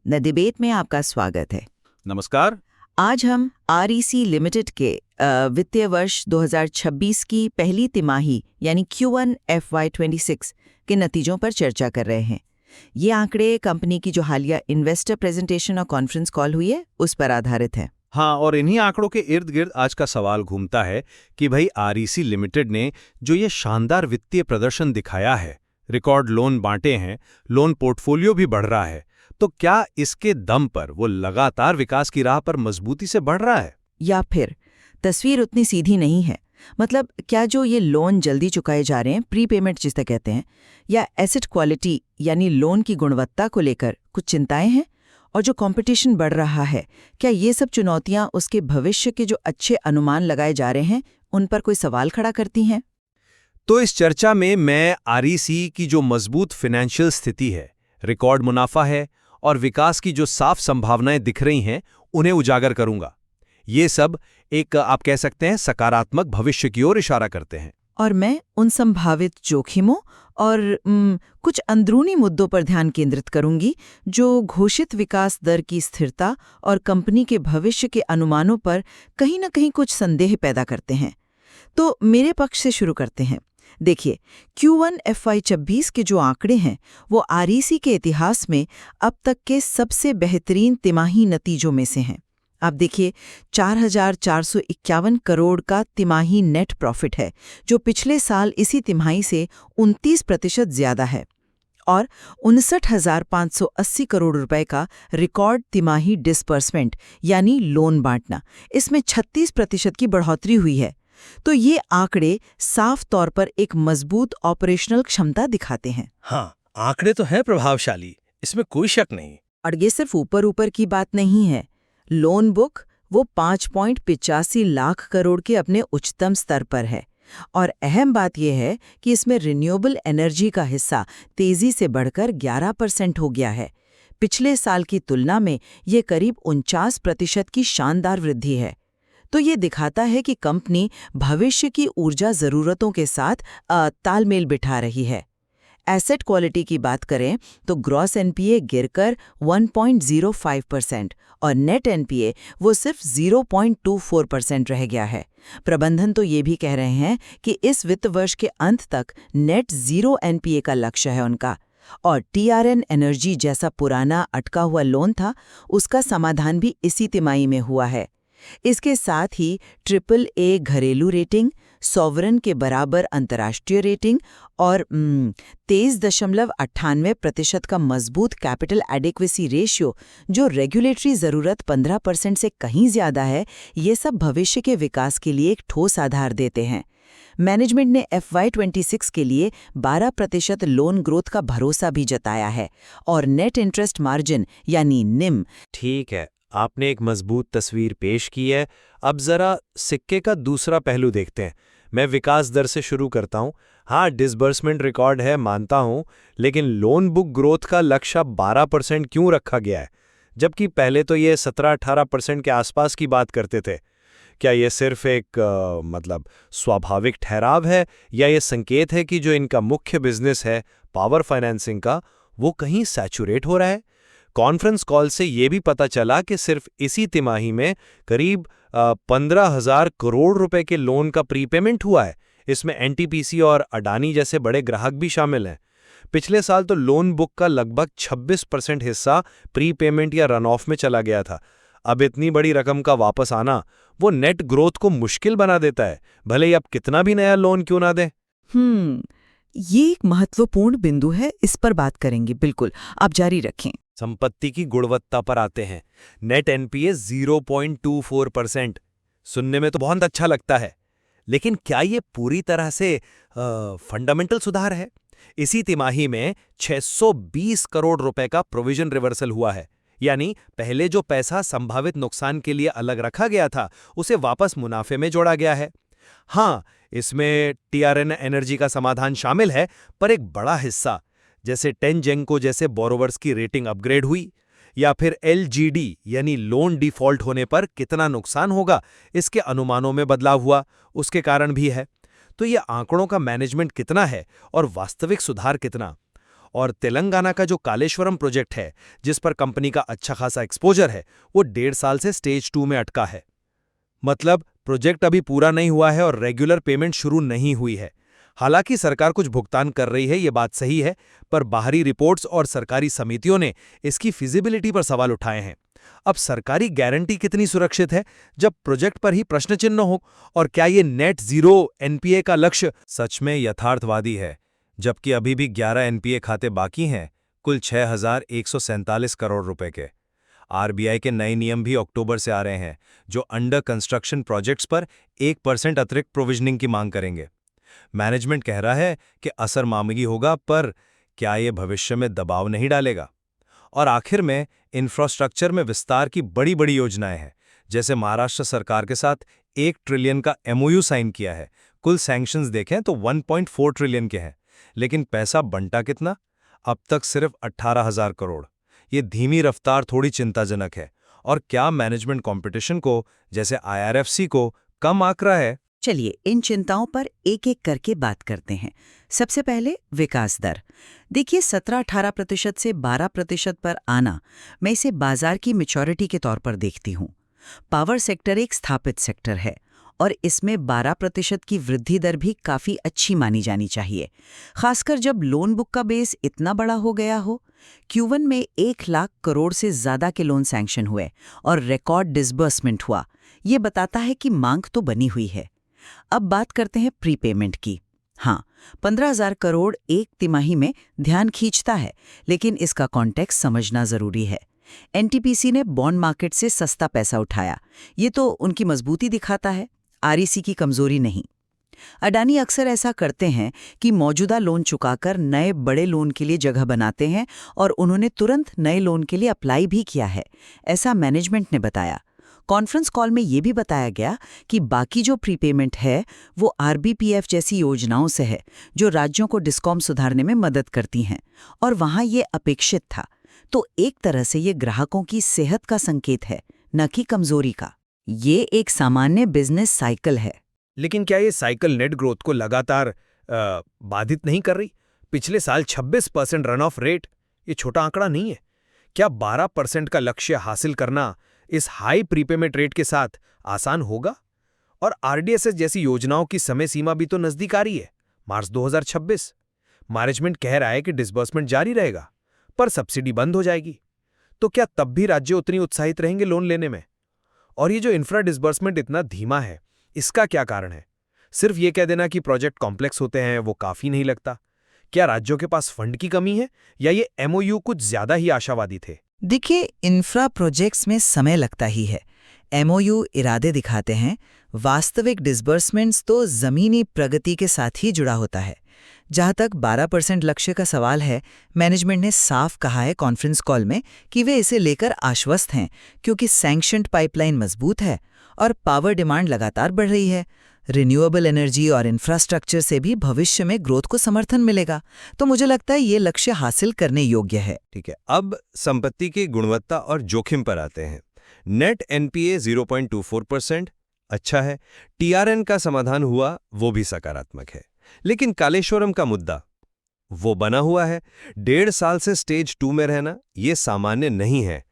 The debate में आपका स्वागत है। नमस्कार। आज हम आरईसी लिमिटेड के वित्तीय वर्ष 2026 की पहली तिमाही यानी Q1 FY26 के नतीजों पर चर्चा कर रहे हैं। ये आंकड़े कंपनी की जो हालिया इन्वेस्टर प्रेजेंटेशन और कॉन्फ्रेंस कॉल हुई है उस पर आधारित है। हाँ, और इन्हीं आंकड़ों के इर्द गिर्द आज का सवाल घूमता है कि भाई आरईसी लिमिटेड ने जो ये शानदार वित्तीय प्रदर्शन दिखाया है, रिकॉर्ड लोन बांटे हैं, लोन पोर्टफोलियो भी बढ़ रहा है, तो क्या इसके दम पर वो लगातार विकास की राह पर मजबूती से बढ़ रहा है? या फिर तस्वीर उतनी सीधी नहीं है। मतलब क्या जो ये लोन जल्दी चुकाए जा रहे हैं, प्री पेमेंट जिसे कहते हैं, या एसेट क्वालिटी यानी लोन की गुणवत्ता को लेकर कुछ चिंताएं हैं? और जो कंपटीशन बढ़ रहा है, क्या ये सब चुनौतियां उसके भविष्य के जो अच्छे अनुमान लगाए जा रहे हैं उन पर कोई सवाल खड़ा करती हैं? तो इस चर्चा में मैं आरईसी की जो मजबूत फाइनेंशियल स्थिति है, रिकॉर्ड मुनाफा है और विकास की जो साफ संभावनाएं दिख रही हैं, उन्हें उजागर करूंगा। ये सब एक आप कह सकते हैं सकारात्मक भविष्य की ओर इशारा करते हैं। और मैं उन संभावित जोखिमों और कुछ अंदरूनी मुद्दों पर ध्यान केंद्रित करूंगी जो घोषित विकास दर की स्थिरता और कंपनी के भविष्य के अनुमानों पर कहीं न कहीं कुछ संदेह पैदा करते हैं। तो मेरे पक्ष से शुरू करते हैं। देखिए, Q1 FY26 के जो आंकड़े हैं वो आरईसी के इतिहास में अब तक के सबसे बेहतरीन तिमाही नतीजों में से हैं। आप देखिए, 4,451 करोड़ का तिमाही नेट प्रॉफिट है, जो पिछले साल इसी तिमाही से 29% ज्यादा है, और 59,580 करोड़ रुपए का रिकॉर्ड तिमाही डिस्बर्समेंट यानी लोन बांटना, इसमें 36% की बढ़ोतरी हुई है। तो ये आंकड़े साफ तौर पर एक मजबूत ऑपरेशनल क्षमता दिखाते हैं। हाँ, आंकड़े तो हैं प्रभावशाली, इसमें कोई शक नहीं। और ये सिर्फ ऊपर ऊपर की बात नहीं है। लोन बुक वो 5.85 लाख करोड़ के अपने उच्चतम स्तर पर है, और अहम बात यह है कि इसमें रिन्यूएबल एनर्जी का हिस्सा तेजी से बढ़कर 11% हो गया है। पिछले साल की तुलना में ये करीब 49% की शानदार वृद्धि है। तो ये दिखाता है कि कंपनी भविष्य की ऊर्जा ज़रूरतों के साथ तालमेल बिठा रही है। एसेट क्वालिटी की बात करें तो ग्रॉस एनपीए गिरकर 1.05% और नेट एनपीए वो सिर्फ 0.24% रह गया है। प्रबंधन तो ये भी कह रहे हैं कि इस वित्त वर्ष के अंत तक नेट जीरो एनपीए का लक्ष्य है उनका। और टीआरएन एनर्जी जैसा पुराना अटका हुआ लोन था, उसका समाधान भी इसी तिमाही में हुआ है। इसके साथ ही AAA घरेलू रेटिंग, सॉवरन के बराबर अंतर्राष्ट्रीय रेटिंग और 23.98% का मजबूत कैपिटल एडिक्वेसी रेशियो, जो रेगुलेटरी ज़रूरत 15% से कहीं ज़्यादा है, ये सब भविष्य के विकास के लिए एक ठोस आधार देते हैं। मैनेजमेंट ने FY26 के लिए 12% लोन ग्रोथ का भरोसा भी जताया है, और नेट इंटरेस्ट मार्जिन यानी निम। ठीक है, आपने एक मजबूत तस्वीर पेश की है। अब जरा सिक्के का दूसरा पहलू देखते हैं। मैं विकास दर से शुरू करता हूँ। हाँ, डिसबर्समेंट रिकॉर्ड है, मानता हूँ, लेकिन लोन बुक ग्रोथ का लक्ष्य 12% क्यों रखा गया है, जबकि पहले तो ये 17-18% के आसपास की बात करते थे? क्या ये सिर्फ एक स्वाभाविक ठहराव है, या ये संकेत है कि जो इनका मुख्य बिजनेस है पावर फाइनेंसिंग का, वो कहीं सैचुरेट हो रहा है? कॉन्फ्रेंस कॉल से ये भी पता चला कि सिर्फ इसी तिमाही में करीब 15,000 करोड़ रुपए के लोन का प्रीपेमेंट हुआ है। इसमें एनटीपीसी और अडानी जैसे बड़े ग्राहक भी शामिल हैं। पिछले साल तो लोन बुक का लगभग 26% हिस्सा प्रीपेमेंट या रन ऑफ में चला गया था। अब इतनी बड़ी रकम का वापस आना वो नेट ग्रोथ को मुश्किल बना देता है, भले ही आप कितना भी नया लोन क्यों ना दें। ये एक महत्वपूर्ण बिंदु है, इस पर बात करेंगे। बिल्कुल, आप जारी रखें। संपत्ति की गुणवत्ता पर आते हैं। Net NPA 0.24%। सुनने में तो बहुत अच्छा लगता है, लेकिन क्या ये पूरी तरह से फंडामेंटल सुधार है? इसी तिमाही में 620 करोड़ रुपए का प्रोविजन रिवर्सल हुआ है, यानी पहले जो पैसा संभावित नुकसान के लिए अलग रखा गया था, उसे वापस मुनाफे में जोड़ा गया है। हाँ, इसमें टीआरएन एनर्जी का समाधान शामिल है, पर एक बड़ा हिस्सा जैसे टेनजेंको जैसे बोरोवर्स की रेटिंग अपग्रेड हुई, या फिर एलजीडी यानी लोन डिफॉल्ट होने पर कितना नुकसान होगा, इसके अनुमानों में बदलाव हुआ, उसके कारण भी है। तो ये आंकड़ों का मैनेजमेंट कितना है और वास्तविक सुधार कितना? और तेलंगाना का जो कालेश्वरम प्रोजेक्ट है, जिस पर कंपनी का अच्छा खासा एक्सपोजर है, वो 1.5 साल से स्टेज 2 में अटका है। मतलब प्रोजेक्ट अभी पूरा नहीं हुआ है और रेगुलर पेमेंट शुरू नहीं हुई है। हालांकि सरकार कुछ भुगतान कर रही है, ये बात सही है, पर बाहरी रिपोर्ट्स और सरकारी समितियों ने इसकी फिजिबिलिटी पर सवाल उठाए हैं। अब सरकारी गारंटी कितनी सुरक्षित है जब प्रोजेक्ट पर ही प्रश्न चिन्ह हो, और क्या ये नेट जीरो एनपीए का लक्ष्य सच में यथार्थवादी है, जबकि अभी भी 11 एनपीए खाते बाकी हैं, कुल 6,147 करोड़ रुपए के। आरबीआई के नए नियम भी अक्टूबर से आ रहे हैं, जो अंडर कंस्ट्रक्शन प्रोजेक्ट्स पर 1% अतिरिक्त प्रोविजनिंग की मांग करेंगे। मैनेजमेंट कह रहा है कि असर मामूली होगा, पर क्या ये भविष्य में दबाव नहीं डालेगा? और आखिर में इंफ्रास्ट्रक्चर में विस्तार की बड़ी बड़ी योजनाएं हैं, जैसे महाराष्ट्र सरकार के साथ 1 ट्रिलियन का एमओयू साइन किया है। कुल सैंक्शंस देखें तो 1.4 ट्रिलियन के हैं, लेकिन पैसा बंटा कितना? अब तक सिर्फ 18,000 करोड़। ये धीमी रफ्तार थोड़ी चिंताजनक है। और क्या मैनेजमेंट कंपटीशन को, जैसे आईआरएफसी को, कम आंक रहा है? चलिए इन चिंताओं पर एक एक करके बात करते हैं। सबसे पहले विकास दर। देखिए 17-18% से 12% पर आना, मैं इसे बाजार की मैच्योरिटी के तौर पर देखती हूँ। पावर सेक्टर एक स्थापित सेक्टर है और इसमें 12% की वृद्धि दर भी काफ़ी अच्छी मानी जानी चाहिए, खासकर जब लोन बुक का बेस इतना बड़ा हो गया हो। Q1 में 1 लाख करोड़ से ज़्यादा के लोन सैंक्शन हुए और रिकॉर्ड डिसबर्समेंट हुआ। ये बताता है कि मांग तो बनी हुई है। अब बात करते हैं प्रीपेमेंट की। हाँ, 15,000 करोड़ एक तिमाही में ध्यान खींचता है, लेकिन इसका कॉन्टेक्स्ट समझना ज़रूरी है। एनटीपीसी ने बॉन्ड मार्केट से सस्ता पैसा उठाया, ये तो उनकी मजबूती दिखाता है, आरईसी की कमजोरी नहीं। अडानी अक्सर ऐसा करते हैं कि मौजूदा लोन चुकाकर नए बड़े लोन के लिए जगह बनाते हैं, और उन्होंने तुरंत नए लोन के लिए अप्लाई भी किया है, ऐसा मैनेजमेंट ने बताया। कॉन्फ्रेंस कॉल में ये भी बताया गया कि बाकी जो प्रीपेमेंट है वो आरबीपीएफ जैसी योजनाओं से है, जो राज्यों को डिस्कॉम सुधारने में मदद करती हैं, और वहाँ ये अपेक्षित था। तो एक तरह से ये ग्राहकों की सेहत का संकेत है, न कि कमजोरी का। ये एक सामान्य बिजनेस साइकिल है। लेकिन क्या ये साइकिल नेट ग्रोथ को लगातार बाधित नहीं कर रही? पिछले साल 26% रन ऑफ रेट, ये छोटा आंकड़ा नहीं है। क्या 12% का लक्ष्य हासिल करना इस हाई प्रीपेमेंट रेट के साथ आसान होगा? और आरडीएसएस जैसी योजनाओं की समय सीमा भी तो नजदीक आ रही है, मार्च 2026। मैनेजमेंट कह रहा है कि डिसबर्समेंट जारी रहेगा, पर सब्सिडी बंद हो जाएगी। तो क्या तब भी राज्य उतनी उत्साहित रहेंगे लोन लेने में? और ये जो इंफ्रा डिसबर्समेंट इतना धीमा है, इसका क्या कारण है? सिर्फ ये कह देना कि प्रोजेक्ट कॉम्प्लेक्स होते हैं वो काफी नहीं लगता। क्या राज्यों के पास फंड की कमी है, या ये एमओयू कुछ ज्यादा ही आशावादी थे? देखिए, इंफ्रा प्रोजेक्ट्स में समय लगता ही है। एमओयू इरादे दिखाते हैं, वास्तविक डिसबर्समेंट्स तो ज़मीनी प्रगति के साथ ही जुड़ा होता है। जहाँ तक 12% लक्ष्य का सवाल है, मैनेजमेंट ने साफ कहा है कॉन्फ्रेंस कॉल में कि वे इसे लेकर आश्वस्त हैं, क्योंकि सैंक्शन्ड पाइपलाइन मजबूत है और पावर डिमांड लगातार बढ़ रही है। रिन्यूएबल एनर्जी और इंफ्रास्ट्रक्चर से भी भविष्य में ग्रोथ को समर्थन मिलेगा। तो मुझे लगता है ये लक्ष्य हासिल करने योग्य है। ठीक है, अब संपत्ति की गुणवत्ता और जोखिम पर आते हैं। नेट एनपीए 0.24%, अच्छा है। टीआरएन का समाधान हुआ, वो भी सकारात्मक है। लेकिन कालेश्वरम का मुद्दा वो बना हुआ है। 1.5 साल से स्टेज 2 में रहना ये सामान्य नहीं है।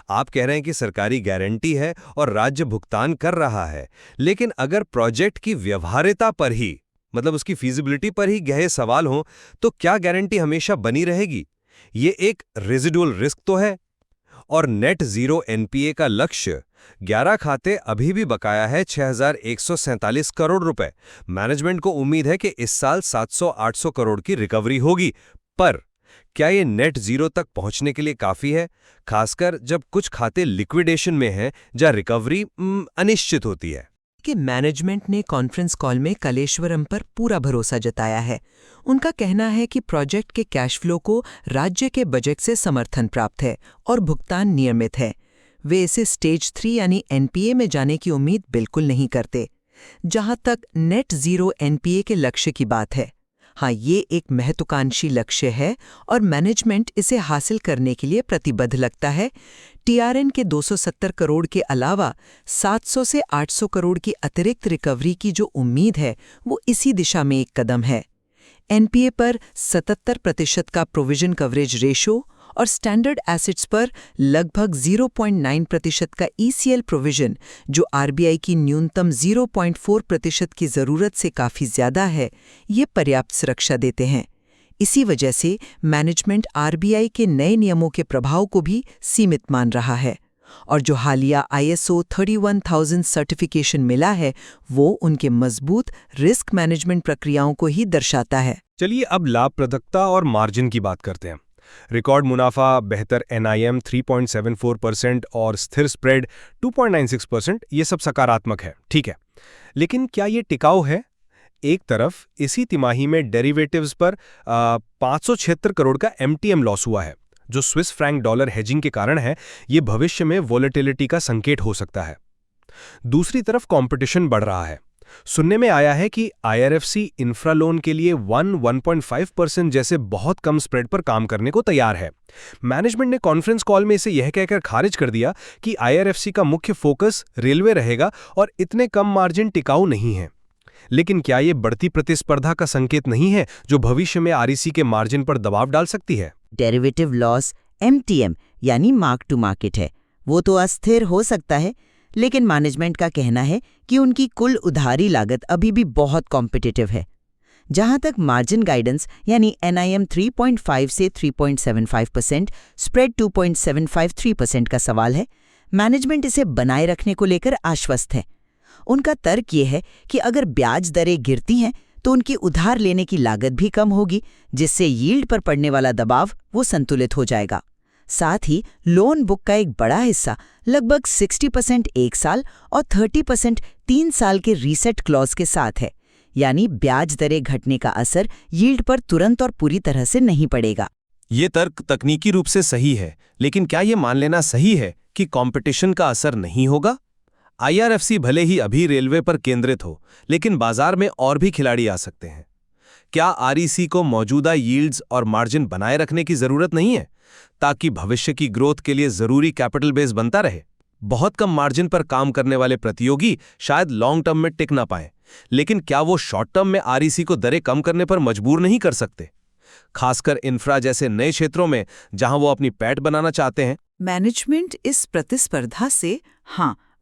आप कह रहे हैं कि सरकारी गारंटी है और राज्य भुगतान कर रहा है, लेकिन अगर प्रोजेक्ट की व्यवहार्यता पर ही, मतलब उसकी फीजिबिलिटी पर ही गहरे सवाल हों, तो क्या गारंटी हमेशा बनी रहेगी? ये एक रेजिडुअल रिस्क तो है। और नेट जीरो एनपीए का लक्ष्य, 11 खाते अभी भी बकाया है 6,147 करोड़ रुपए। मैनेजमेंट को उम्मीद है कि इस साल 700-800 करोड़ की रिकवरी होगी, पर क्या ये नेट जीरो तक पहुंचने के लिए काफी है, खासकर जब कुछ खाते लिक्विडेशन में हैं, जहां रिकवरी अनिश्चित होती है? कि मैनेजमेंट ने कॉन्फ्रेंस कॉल में कालेश्वरम पर पूरा भरोसा जताया है। उनका कहना है कि प्रोजेक्ट के कैश फ्लो को राज्य के बजट से समर्थन प्राप्त है और भुगतान नियमित है। वे इसे स्टेज 3 यानी एनपीए में जाने की उम्मीद बिल्कुल नहीं करते। जहां तक नेट जीरो एनपीए के लक्ष्य की बात है, हाँ, ये एक महत्वाकांक्षी लक्ष्य है और मैनेजमेंट इसे हासिल करने के लिए प्रतिबद्ध लगता है। टीआरएन के 270 करोड़ के अलावा 700 से 800 करोड़ की अतिरिक्त रिकवरी की जो उम्मीद है, वो इसी दिशा में एक कदम है। एनपीए पर 77% का प्रोविजन कवरेज रेशो और स्टैंडर्ड एसेट्स पर लगभग 0.9% का ईसीएल प्रोविजन, जो आरबीआई की न्यूनतम 0.4% की ज़रूरत से काफ़ी ज़्यादा है, ये पर्याप्त सुरक्षा देते हैं। इसी वजह से मैनेजमेंट आरबीआई के नए नियमों के प्रभाव को भी सीमित मान रहा है, और जो हालिया ISO 31000 सर्टिफिकेशन मिला है वो उनके मजबूत रिस्क मैनेजमेंट प्रक्रियाओं को ही दर्शाता है। चलिए अब लाभप्रदता और मार्जिन की बात करते हैं। रिकॉर्ड मुनाफा, बेहतर NIM 3.74% और स्थिर स्प्रेड 2.96%, ये सब सकारात्मक है, ठीक है। लेकिन क्या ये टिकाऊ है? एक तरफ इसी तिमाही में डेरिवेटिव्स पर 576 करोड़ का MTM लॉस हुआ है, जो स्विस फ्रैंक डॉलर हेजिंग के कारण है। ये भविष्य में वोलेटिलिटी का संकेत हो सकता है। दूसरी तरफ कंपटीशन बढ़ रहा है। सुनने में आया है कि IRFC इंफ्रा लोन के लिए 1.5% जैसे बहुत कम स्प्रेड पर काम करने को तैयार है। मैनेजमेंट ने कॉन्फ्रेंस कॉल में इसे यह कहकर खारिज कर दिया कि IRFC का मुख्य फोकस रेलवे रहेगा और इतने कम मार्जिन टिकाऊ नहीं है। लेकिन क्या ये बढ़ती प्रतिस्पर्धा का संकेत नहीं है, जो भविष्य में REC के मार्जिन पर दबाव डाल सकती है? डेरिवेटिव लॉस MTM यानी मार्क टू मार्केट है, वो तो अस्थिर हो सकता है, लेकिन मैनेजमेंट का कहना है कि उनकी कुल उधारी लागत अभी भी बहुत कॉम्पिटिटिव है। जहां तक मार्जिन गाइडेंस यानी NIM 3.5 से 3.75%, स्प्रेड 2.753% का सवाल है, मैनेजमेंट इसे बनाए रखने को लेकर आश्वस्त है। उनका तर्क ये है कि अगर ब्याज दरें गिरती हैं तो उनकी उधार लेने की लागत भी कम होगी, जिससे यील्ड पर पड़ने वाला दबाव वो संतुलित हो जाएगा। साथ ही लोन बुक का एक बड़ा हिस्सा, लगभग 60% 1 साल और 30% 3 साल के रीसेट क्लॉज के साथ है, यानी ब्याज दरें घटने का असर यील्ड पर तुरंत और पूरी तरह से नहीं पड़ेगा। ये तर्क तकनीकी रूप से सही है, लेकिन क्या ये मान लेना सही है कि कंपटीशन का असर नहीं होगा? IRFC भले ही अभी रेलवे पर केंद्रित हो, लेकिन बाजार में और भी खिलाड़ी आ सकते हैं। क्या REC को मौजूदा यील्ड्स और मार्जिन बनाए रखने की जरूरत नहीं है, ताकि भविष्य की ग्रोथ के लिए जरूरी कैपिटल बेस बनता रहे? बहुत कम मार्जिन पर काम करने वाले प्रतियोगी शायद लॉन्ग टर्म में टिक ना पाएं, लेकिन क्या वो शॉर्ट टर्म में REC को दरें कम करने पर मजबूर नहीं कर सकते, खासकर इंफ्रा जैसे नए क्षेत्रों में जहां वो अपनी पैठ बनाना चाहते हैं? मैनेजमेंट इस प्रतिस्पर्धा से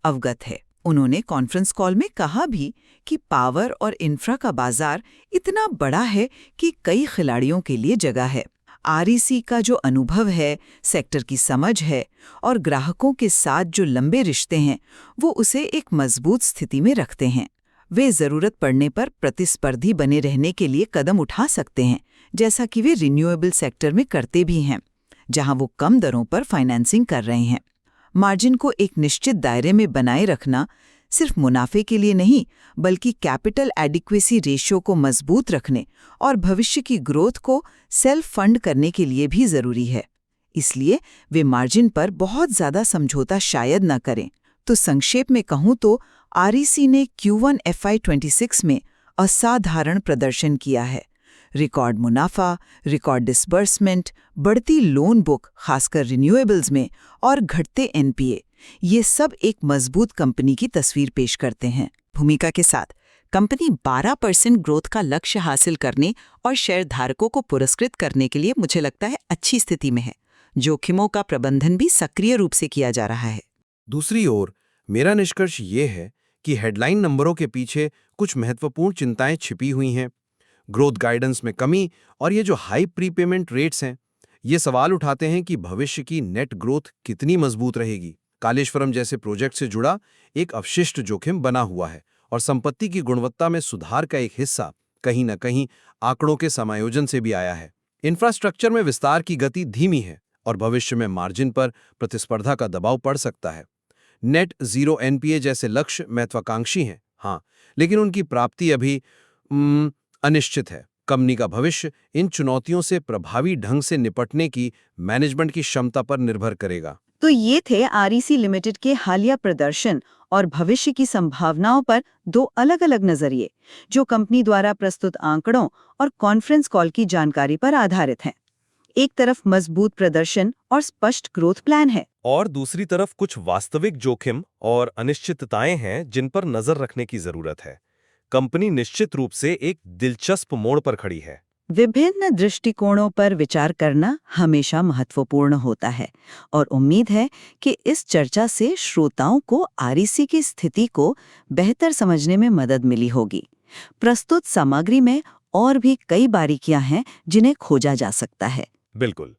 अवगत है। उन्होंने कॉन्फ्रेंस कॉल में कहा भी कि पावर और इंफ्रा का बाजार इतना बड़ा है कि कई खिलाड़ियों के लिए जगह है। REC का जो अनुभव है, सेक्टर की समझ है और ग्राहकों के साथ जो लंबे रिश्ते हैं, वो उसे एक मजबूत स्थिति में रखते हैं। वे जरूरत पड़ने पर प्रतिस्पर्धी बने रहने के लिए कदम उठा सकते हैं, जैसा कि वे रिन्यूएबल सेक्टर में करते भी हैं, जहां वो कम दरों पर फाइनेंसिंग कर रहे हैं। मार्जिन को एक निश्चित दायरे में बनाए रखना सिर्फ मुनाफे के लिए नहीं, बल्कि कैपिटल एडिक्वेसी रेशियो को मजबूत रखने और भविष्य की ग्रोथ को सेल्फ फंड करने के लिए भी जरूरी है। इसलिए वे मार्जिन पर बहुत ज्यादा समझौता शायद न करें। तो संक्षेप में कहूं तो REC ने Q1 FY26 में असाधारण प्रदर्शन किया है। रिकॉर्ड मुनाफा, रिकॉर्ड डिसबर्समेंट, बढ़ती लोन बुक खासकर रिन्यूएबल्स में और घटते NPA, ये सब एक मजबूत कंपनी की तस्वीर पेश करते हैं। भूमिका के साथ कंपनी 12% ग्रोथ का लक्ष्य हासिल करने और शेयरधारकों को पुरस्कृत करने के लिए मुझे लगता है अच्छी स्थिति में है। जोखिमों का प्रबंधन भी सक्रिय रूप से किया जा रहा है। दूसरी ओर मेरा निष्कर्ष ये है कि हेडलाइन नंबरों के पीछे कुछ महत्वपूर्ण चिंताएं छिपी हुई हैं। ग्रोथ गाइडेंस में कमी और ये जो हाई प्रीपेमेंट रेट्स हैं, ये सवाल उठाते हैं कि भविष्य की नेट ग्रोथ कितनी मजबूत रहेगी। कालेश्वरम जैसे प्रोजेक्ट से जुड़ा एक अवशिष्ट जोखिम बना हुआ है और संपत्ति की गुणवत्ता में सुधार का एक हिस्सा कहीं न कहीं आंकड़ों के समायोजन से भी आया है। इंफ्रास्ट्रक्चर में विस्तार की गति धीमी है और भविष्य में मार्जिन पर प्रतिस्पर्धा का दबाव पड़ सकता है। नेट जीरो NPA जैसे लक्ष्य महत्वाकांक्षी हैं, हाँ, लेकिन उनकी प्राप्ति अभी अनिश्चित है। कंपनी का भविष्य इन चुनौतियों से प्रभावी ढंग से निपटने की मैनेजमेंट की क्षमता पर निर्भर करेगा। तो ये थे REC लिमिटेड के हालिया प्रदर्शन और भविष्य की संभावनाओं पर दो अलग-अलग नजरिए, जो कंपनी द्वारा प्रस्तुत आंकड़ों और कॉन्फ्रेंस कॉल की जानकारी पर आधारित हैं। एक तरफ मजबूत प्रदर्शन और स्पष्ट ग्रोथ प्लान है, और दूसरी तरफ कुछ वास्तविक जोखिम और अनिश्चितताएं हैं जिन पर नजर रखने की जरूरत है। कंपनी निश्चित रूप से एक दिलचस्प मोड़ पर खड़ी है। विभिन्न दृष्टिकोणों पर विचार करना हमेशा महत्वपूर्ण होता है और उम्मीद है कि इस चर्चा से श्रोताओं को आरईसी की स्थिति को बेहतर समझने में मदद मिली होगी। प्रस्तुत सामग्री में और भी कई बारीकियां हैं जिन्हें खोजा जा सकता है। बिल्कुल।